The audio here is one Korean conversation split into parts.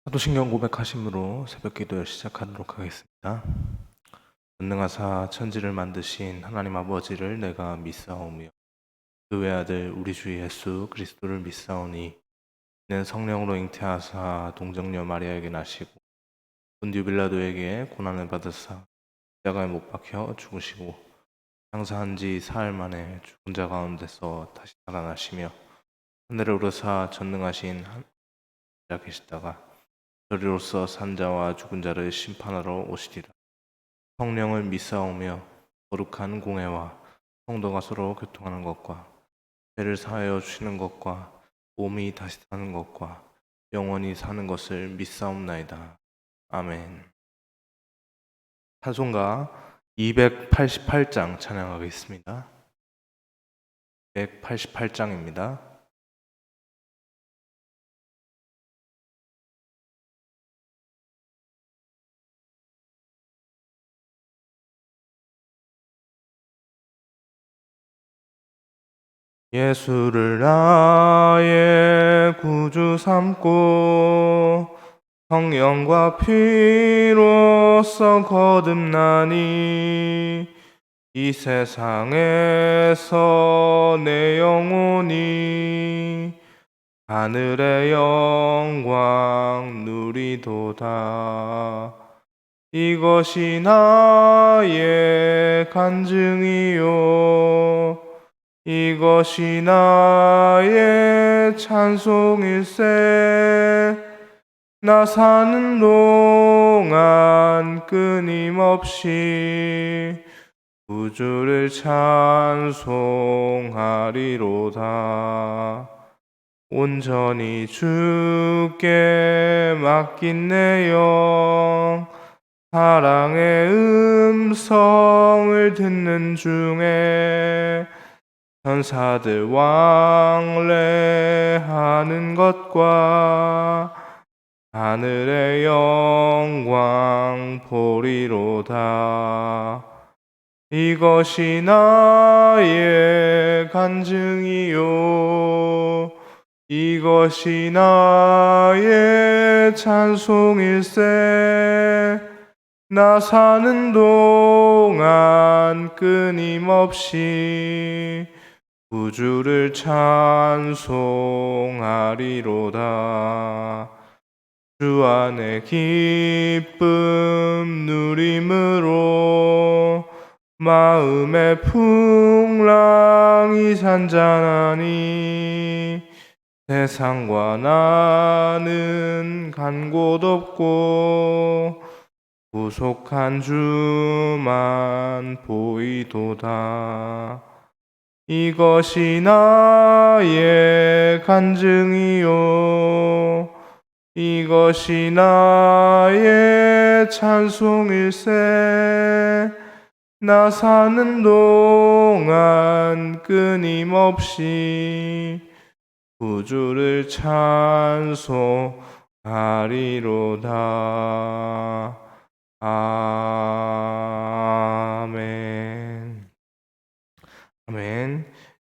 사도신경 고백하심으로 새벽 기도를 시작하도록 하겠습니다. 전능하사 천지를 만드신 하나님 아버지를 내가 믿사오며 그 외아들 우리 주 예수 그리스도를 믿사오니 이는 성령으로 잉태하사 동정녀 마리아에게 나시고 본디오 빌라도에게 고난을 받으사 십자가에 못 박혀 죽으시고 장사한 지 사흘 만에 죽은 자 가운데서 다시 살아나시며 하늘에 오르사 전능하신 하나님 계시다가 저리로서 산자와 죽은 자를 심판하러 오시리라. 성령을 믿사오며 거룩한 공회와 성도가 서로 교통하는 것과 죄를 사하여 주시는 것과 몸이 다시 사는 것과 영원히 사는 것을 믿사옵나이다. 아멘. 찬송가 288장 찬양하겠습니다. 288장입니다. 예수를 나의 구주 삼고 성령과 피로써 거듭나니 이 세상에서 내 영혼이 하늘의 영광 누리도다. 이것이 나의 간증이요 이것이 나의 찬송일세. 나 사는 동안 끊임없이 구주를 찬송하리로다. 온전히 주께 맡긴 내 영 사랑의 음성을 듣는 중에 천사들 왕래하는 것과 하늘의 영광 보리로다. 이것이 나의 간증이요 이것이 나의 찬송일세. 나 사는 동안 끊임없이 구주를 찬송하리로다. 주 안에 기쁨 누림으로 마음의 풍랑이 잔잔하니 세상과 나는 간 곳 없고 구속한 주만 보이도다. 이것이 나의 간증이요 이것이 나의 찬송일세. 나 사는 동안 끊임없이 구주를 찬송하리로다. 아멘. 아멘.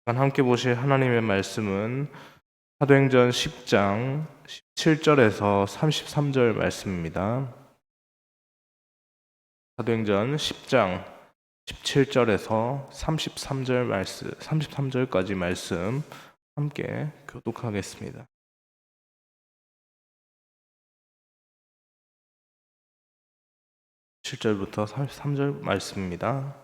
함께 보실 하나님의 말씀은 사도행전 10장 17절에서 33절 말씀입니다. 사도행전 10장 17절에서 33절까지 말씀 함께 교독하겠습니다. 7절부터 33절 말씀입니다.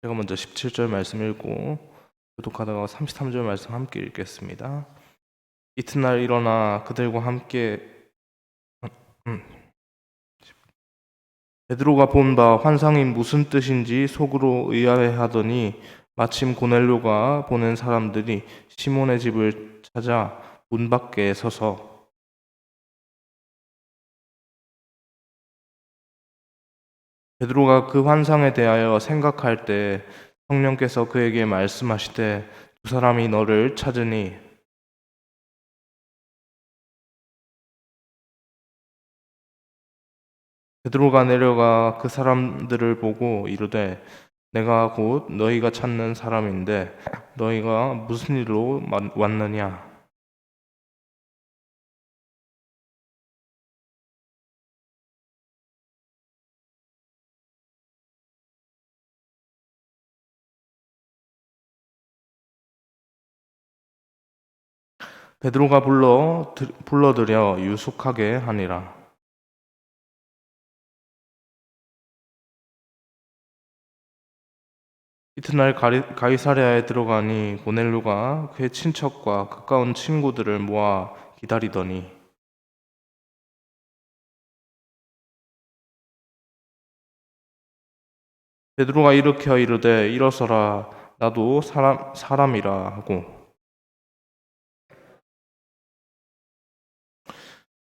제가 먼저 17절 말씀 읽고 교독하다가 33절 말씀 함께 읽겠습니다. 이튿날 일어나 그들과 함께 베드로가 본 바 환상이 무슨 뜻인지 속으로 의아해하더니 마침 고넬료가 보낸 사람들이 시몬의 집을 찾아 문 밖에 서서 베드로가 그 환상에 대하여 생각할 때 성령께서 그에게 말씀하시되 두 사람이 너를 찾으니 베드로가 내려가 그 사람들을 보고 이르되 내가 곧 너희가 찾는 사람인데 너희가 무슨 일로 왔느냐. 베드로가 불러들여 유숙하게 하니라. 이튿날 가이사랴에 들어가니 고넬료가 그의 친척과 가까운 친구들을 모아 기다리더니 베드로가 일으켜 이르되 일어서라, 나도 사람이라 하고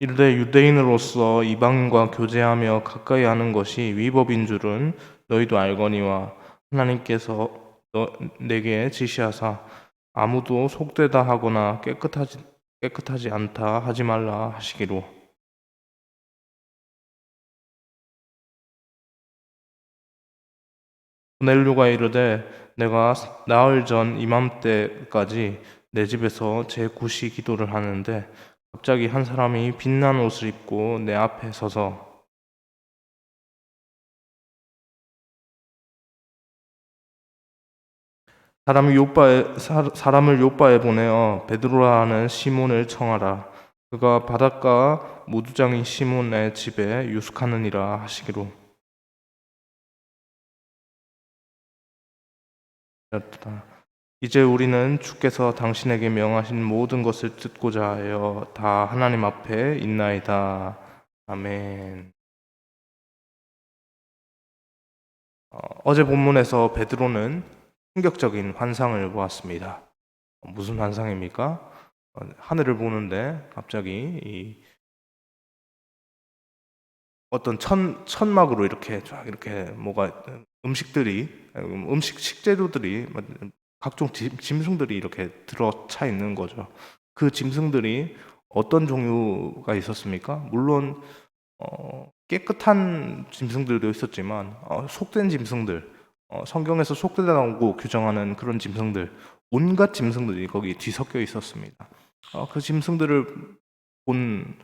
이르되 유대인으로서 이방인과 교제하며 가까이 하는 것이 위법인 줄은 너희도 알거니와 하나님께서 내게 지시하사 아무도 속되다 하거나 깨끗하지 않다 하지 말라 하시기로. 고넬료가 이르되 내가 나흘 전 이맘때까지 내 집에서 제9시 기도를 하는데 갑자기 한 사람이 빛난 옷을 입고 내 앞에 서서 사람을 요바에 보내어 베드로라는 시몬을 청하라. 그가 바닷가 무두장인 시몬의 집에 유숙하느니라 하시기로. 이제 우리는 주께서 당신에게 명하신 모든 것을 듣고자 하여 다 하나님 앞에 있나이다. 아멘. 어제 본문에서 베드로는 충격적인 환상을 보았습니다. 무슨 환상입니까? 하늘을 보는데 갑자기 어떤 천막으로 이렇게 쫙 이렇게 뭐가 식재료들이 각종 짐승들이 이렇게 들어차 있는 거죠. 그 짐승들이 어떤 종류가 있었습니까? 물론 깨끗한 짐승들도 있었지만 속된 짐승들, 성경에서 속되다고 규정하는 그런 짐승들, 온갖 짐승들이 거기 뒤섞여 있었습니다. 그 짐승들을 본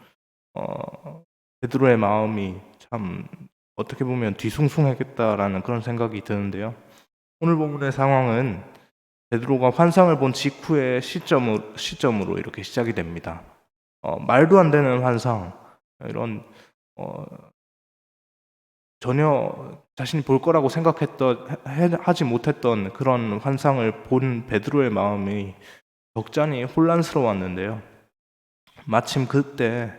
베드로의 마음이 참 어떻게 보면 뒤숭숭하겠다라는 그런 생각이 드는데요. 오늘 본문의 상황은 베드로가 환상을 본 직후의 시점으로 이렇게 시작이 됩니다. 말도 안 되는 환상, 이런 전혀 자신이 볼 거라고 하지 못했던 그런 환상을 본 베드로의 마음이 적잖이 혼란스러웠는데요. 마침 그때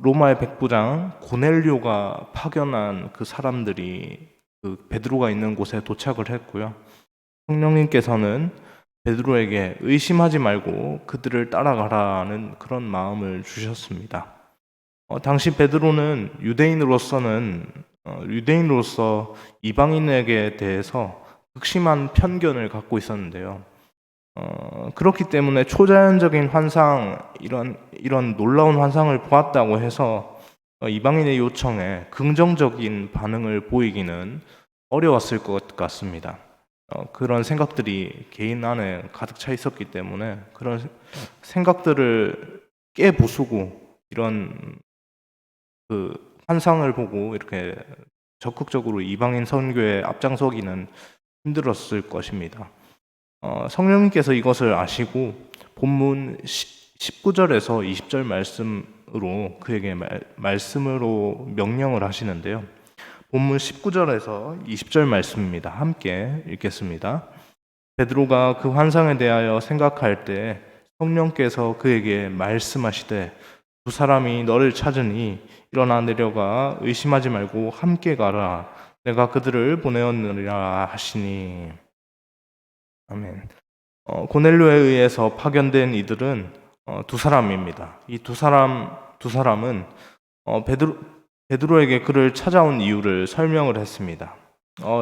로마의 백부장 고넬료가 파견한 그 사람들이 그 베드로가 있는 곳에 도착을 했고요. 성령님께서는 베드로에게 의심하지 말고 그들을 따라가라는 그런 마음을 주셨습니다. 당시 베드로는 유대인으로서 이방인에게 대해서 극심한 편견을 갖고 있었는데요. 그렇기 때문에 초자연적인 환상, 이런 놀라운 환상을 보았다고 해서 이방인의 요청에 긍정적인 반응을 보이기는 어려웠을 것 같습니다. 그런 생각들이 개인 안에 가득 차 있었기 때문에 그런 생각들을 깨부수고 이런 그 환상을 보고 이렇게 적극적으로 이방인 선교에 앞장서기는 힘들었을 것입니다. 성령님께서 이것을 아시고 본문 19절에서 20절 말씀으로 그에게 말씀으로 명령을 하시는데요. 본문 19절에서 20절 말씀입니다. 함께 읽겠습니다. 베드로가 그 환상에 대하여 생각할 때 성령께서 그에게 말씀하시되 두 사람이 너를 찾으니 일어나 내려가 의심하지 말고 함께 가라. 내가 그들을 보내었느니라 하시니. 아멘. 고넬료에 의해서 파견된 이들은 두 사람입니다. 이 두 사람은 베드로에게 그를 찾아온 이유를 설명을 했습니다.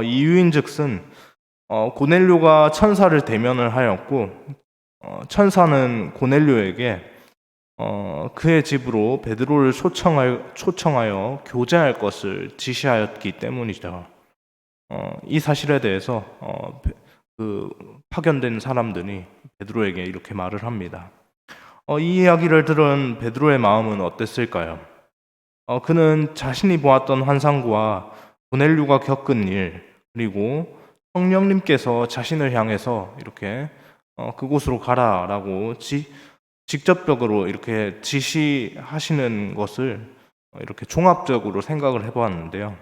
이유인즉슨 고넬료가 천사를 대면을 하였고 천사는 고넬료에게 그의 집으로 베드로를 초청하여 교제할 것을 지시하였기 때문이죠. 이 사실에 대해서 그 파견된 사람들이 베드로에게 이렇게 말을 합니다. 이 이야기를 들은 베드로의 마음은 어땠을까요? 그는 자신이 보았던 환상과 고넬료가 겪은 일, 그리고 성령님께서 자신을 향해서 이렇게 그곳으로 가라라고 직접적으로 이렇게 지시하시는 것을 이렇게 종합적으로 생각을 해보았는데요.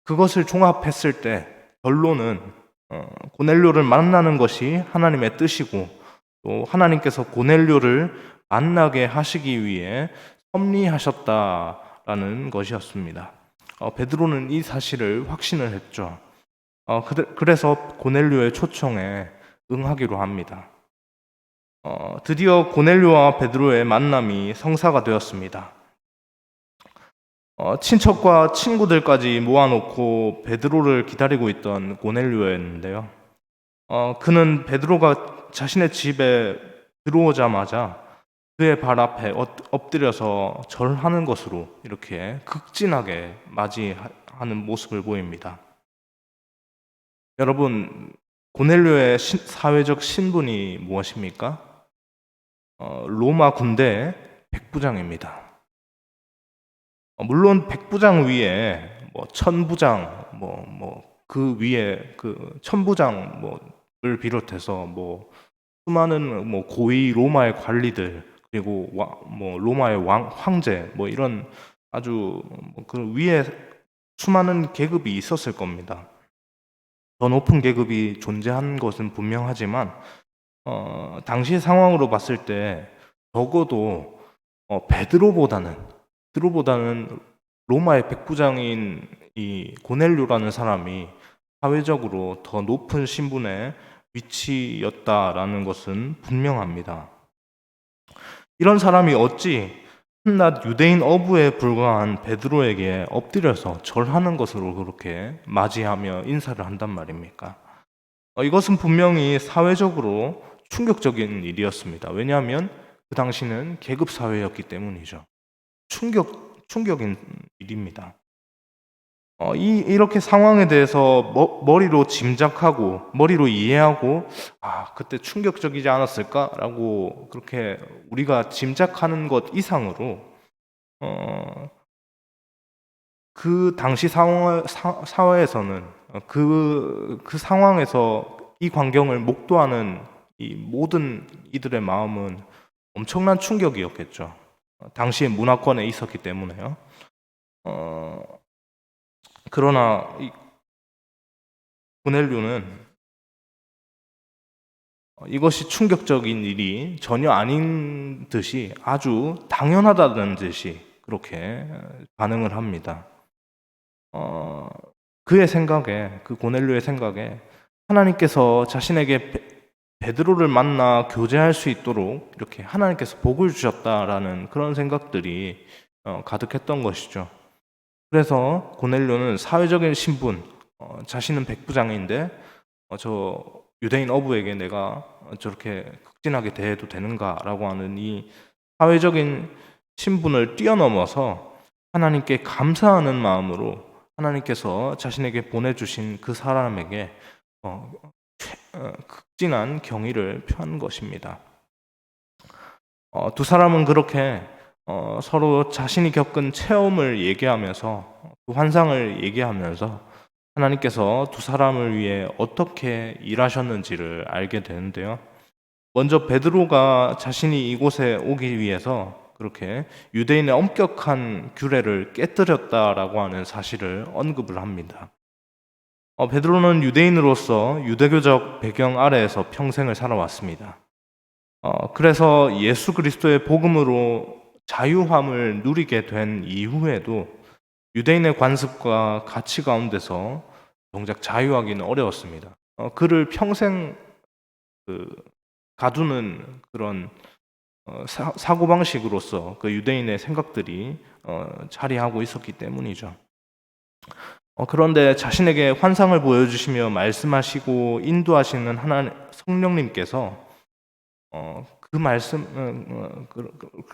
그것을 종합했을 때 결론은 고넬료를 만나는 것이 하나님의 뜻이고, 또 하나님께서 고넬료를 만나게 하시기 위해 섭리하셨다라는 것이었습니다. 베드로는 이 사실을 확신을 했죠. 그래서 고넬료의 초청에 응하기로 합니다. 드디어 고넬료와 베드로의 만남이 성사가 되었습니다. 친척과 친구들까지 모아놓고 베드로를 기다리고 있던 고넬료였는데요. 그는 베드로가 자신의 집에 들어오자마자 그의 발 앞에 엎드려서 절하는 것으로 이렇게 극진하게 맞이하는 모습을 보입니다. 여러분, 고넬료의 사회적 신분이 무엇입니까? 로마 군대 백부장입니다. 물론 백부장 위에 천부장, 그 위에 그 천부장 을 비롯해서 수많은 고위 로마의 관리들, 그리고 로마의 황제 이런 아주 그 위에 수많은 계급이 있었을 겁니다. 더 높은 계급이 존재한 것은 분명하지만 당시 상황으로 봤을 때 적어도 베드로보다는 로마의 백부장인 이 고넬료라는 사람이 사회적으로 더 높은 신분의 위치였다라는 것은 분명합니다. 이런 사람이 어찌 한낱 유대인 어부에 불과한 베드로에게 엎드려서 절하는 것으로 그렇게 맞이하며 인사를 한단 말입니까? 이것은 분명히 사회적으로 충격적인 일이었습니다. 왜냐하면 그 당시는 계급 사회였기 때문이죠. 충격인 일입니다. 이렇게 상황에 대해서 머리로 짐작하고 머리로 이해하고 그때 충격적이지 않았을까라고 그렇게 우리가 짐작하는 것 이상으로 그 당시 사회에서는 그 상황에서 이 광경을 목도하는 이 모든 이들의 마음은 엄청난 충격이었겠죠. 당시의 문화권에 있었기 때문에요. 그러나 이 고넬료는 이것이 충격적인 일이 전혀 아닌 듯이 아주 당연하다는 듯이 그렇게 반응을 합니다. 그의 생각에, 그 고넬료의 생각에 하나님께서 자신에게 베드로를 만나 교제할 수 있도록 이렇게 하나님께서 복을 주셨다라는 그런 생각들이 가득했던 것이죠. 그래서 고넬료는 사회적인 신분, 자신은 백부장인데 저 유대인 어부에게 내가 저렇게 극진하게 대해도 되는가라고 하는 이 사회적인 신분을 뛰어넘어서 하나님께 감사하는 마음으로 하나님께서 자신에게 보내주신 그 사람에게 극진한 경의를 표한 것입니다. 두 사람은 그렇게 서로 자신이 겪은 체험을 얘기하면서 그 환상을 얘기하면서 하나님께서 두 사람을 위해 어떻게 일하셨는지를 알게 되는데요. 먼저 베드로가 자신이 이곳에 오기 위해서 그렇게 유대인의 엄격한 규례를 깨뜨렸다라고 하는 사실을 언급을 합니다. 베드로는 유대인으로서 유대교적 배경 아래에서 평생을 살아왔습니다. 그래서 예수 그리스도의 복음으로 자유함을 누리게 된 이후에도 유대인의 관습과 가치 가운데서 정작 자유하기는 어려웠습니다. 그를 평생 가두는 그런 사고방식으로서 그 유대인의 생각들이 자리하고 있었기 때문이죠. 그런데 자신에게 환상을 보여주시며 말씀하시고 인도하시는 하나님 성령님께서 그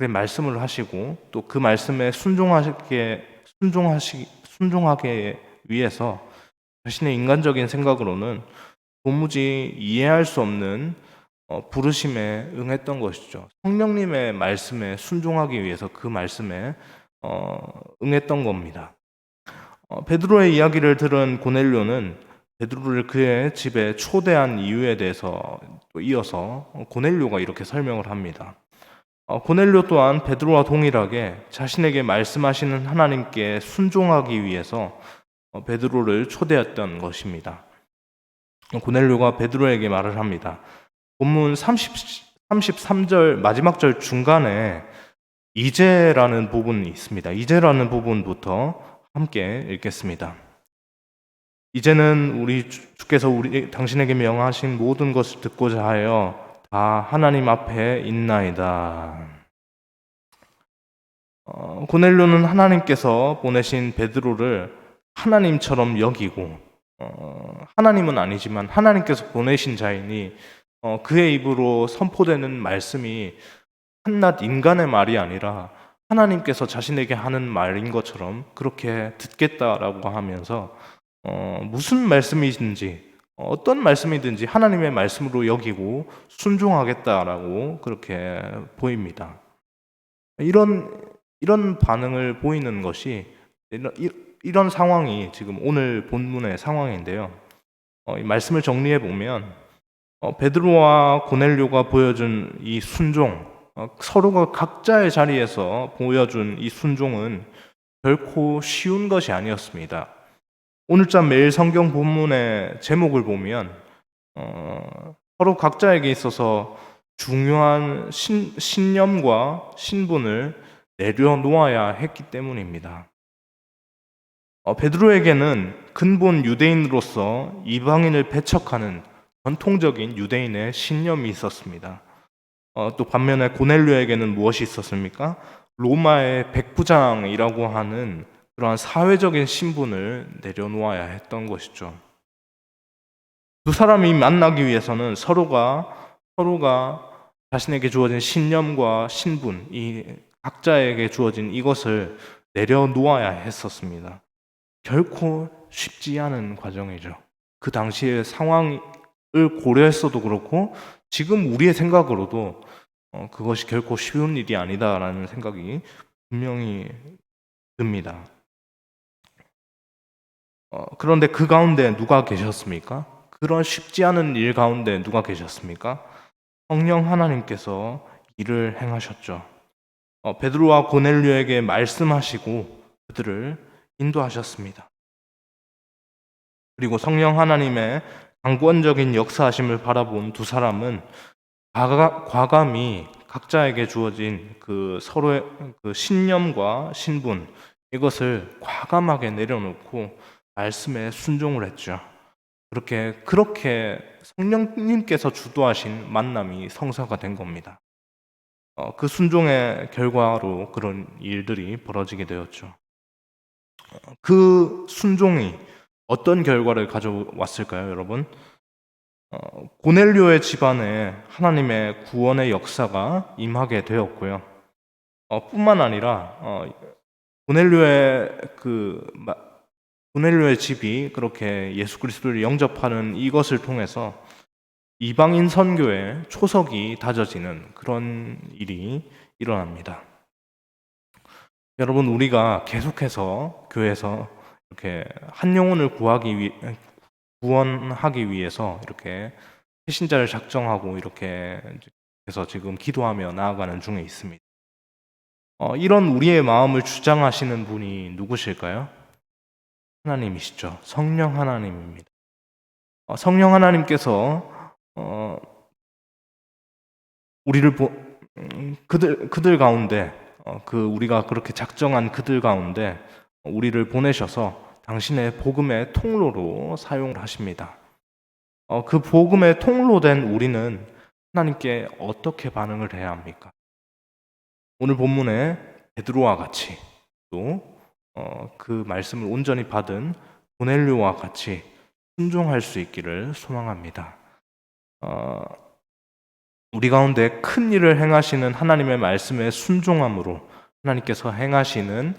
말씀을 하시고 또 그 말씀에 순종하게 위해서 자신의 인간적인 생각으로는 도무지 이해할 수 없는 부르심에 응했던 것이죠. 성령님의 말씀에 순종하기 위해서 그 말씀에 응했던 겁니다. 베드로의 이야기를 들은 고넬료는 베드로를 그의 집에 초대한 이유에 대해서 또 이어서 고넬료가 이렇게 설명을 합니다. 고넬료 또한 베드로와 동일하게 자신에게 말씀하시는 하나님께 순종하기 위해서 베드로를 초대했던 것입니다. 고넬료가 베드로에게 말을 합니다. 본문 33절 마지막 절 중간에 이제라는 부분이 있습니다. 이제라는 부분부터 함께 읽겠습니다. 이제는 우리 주께서 당신에게 명하신 모든 것을 듣고자 하여 다 하나님 앞에 있나이다. 고넬료는 하나님께서 보내신 베드로를 하나님처럼 여기고 하나님은 아니지만 하나님께서 보내신 자이니 그의 입으로 선포되는 말씀이 한낱 인간의 말이 아니라 하나님께서 자신에게 하는 말인 것처럼 그렇게 듣겠다라고 하면서 무슨 말씀이든지 어떤 말씀이든지 하나님의 말씀으로 여기고 순종하겠다라고 그렇게 보입니다. 이런 반응을 보이는 것이 이런 상황이 지금 오늘 본문의 상황인데요. 이 말씀을 정리해 보면 베드로와 고넬료가 보여준 이 순종, 서로가 각자의 자리에서 보여준 이 순종은 결코 쉬운 것이 아니었습니다. 오늘자 매일 성경 본문의 제목을 보면 서로 각자에게 있어서 중요한 신념과 신분을 내려놓아야 했기 때문입니다. 베드로에게는 근본 유대인으로서 이방인을 배척하는 전통적인 유대인의 신념이 있었습니다. 또 반면에 고넬료에게는 무엇이 있었습니까? 로마의 백부장이라고 하는 그러한 사회적인 신분을 내려놓아야 했던 것이죠. 두 사람이 만나기 위해서는 서로가 자신에게 주어진 신념과 신분, 이 각자에게 주어진 이것을 내려놓아야 했었습니다. 결코 쉽지 않은 과정이죠. 그 당시의 상황을 고려했어도 그렇고 지금 우리의 생각으로도 그것이 결코 쉬운 일이 아니다라는 생각이 분명히 듭니다. 그런데 그 가운데 누가 계셨습니까? 그런 쉽지 않은 일 가운데 누가 계셨습니까? 성령 하나님께서 일을 행하셨죠. 베드로와 고넬료에게 말씀하시고 그들을 인도하셨습니다. 그리고 성령 하나님의 강권적인 역사하심을 바라본 두 사람은 과감히 각자에게 주어진 그 서로의 그 신념과 신분 이것을 과감하게 내려놓고 말씀에 순종을 했죠. 그렇게 성령님께서 주도하신 만남이 성사가 된 겁니다. 그 순종의 결과로 그런 일들이 벌어지게 되었죠. 그 순종이 어떤 결과를 가져왔을까요, 여러분? 고넬료의 집안에 하나님의 구원의 역사가 임하게 되었고요. 뿐만 아니라 고넬료의 집이 그렇게 예수 그리스도를 영접하는 이것을 통해서 이방인 선교의 초석이 다져지는 그런 일이 일어납니다. 여러분, 우리가 계속해서 교회에서 이렇게 한 영혼을 구원하기 위해서 이렇게 새신자를 작정하고 이렇게 해서 지금 기도하며 나아가는 중에 있습니다. 이런 우리의 마음을 주장하시는 분이 누구실까요? 하나님이시죠. 성령 하나님입니다. 성령 하나님께서 우리를 그들 가운데 우리가 그렇게 작정한 그들 가운데 우리를 보내셔서 당신의 복음의 통로로 사용을 하십니다. 그 복음의 통로된 우리는 하나님께 어떻게 반응을 해야 합니까? 오늘 본문에 베드로와 같이 또 그 말씀을 온전히 받은 고넬료와 같이 순종할 수 있기를 소망합니다. 우리 가운데 큰 일을 행하시는 하나님의 말씀에 순종함으로 하나님께서 행하시는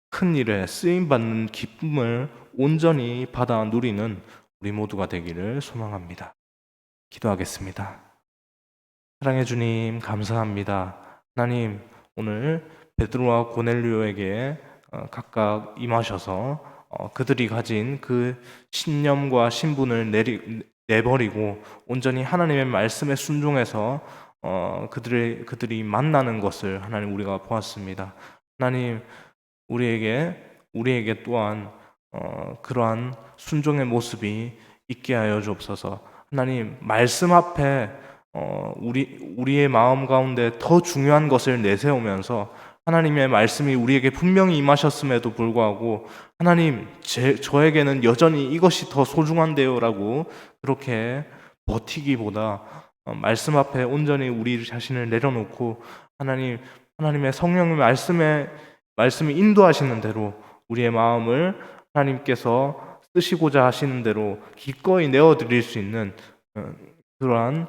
큰 일에 쓰임받는 기쁨을 온전히 받아 누리는 우리 모두가 되기를 소망합니다. 기도하겠습니다. 사랑해 주님, 감사합니다. 하나님, 오늘 베드로와 고넬료에게 각각 임하셔서 그들이 가진 그 신념과 신분을 내버리고 온전히 하나님의 말씀에 순종해서 그들이 만나는 것을 하나님 우리가 보았습니다. 하나님 우리에게 또한 그러한 순종의 모습이 있게 하여 주옵소서. 하나님 말씀 앞에 우리의 마음 가운데 더 중요한 것을 내세우면서 하나님의 말씀이 우리에게 분명히 임하셨음에도 불구하고 하나님 저에게는 여전히 이것이 더 소중한데요라고 그렇게 버티기보다 말씀 앞에 온전히 우리 자신을 내려놓고 하나님의 성령의 말씀이 인도하시는 대로 우리의 마음을 하나님께서 쓰시고자 하시는 대로 기꺼이 내어드릴 수 있는 그러한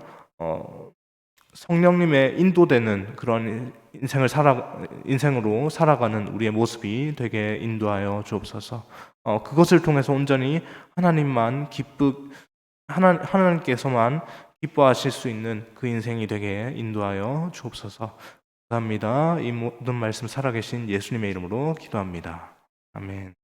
성령님의 인도되는 그런 인생으로 살아가는 우리의 모습이 되게 인도하여 주옵소서. 그것을 통해서 온전히 하나님께서만 기뻐하실 수 있는 그 인생이 되게 인도하여 주옵소서. 감사합니다. 이 모든 말씀 살아계신 예수님의 이름으로 기도합니다. 아멘.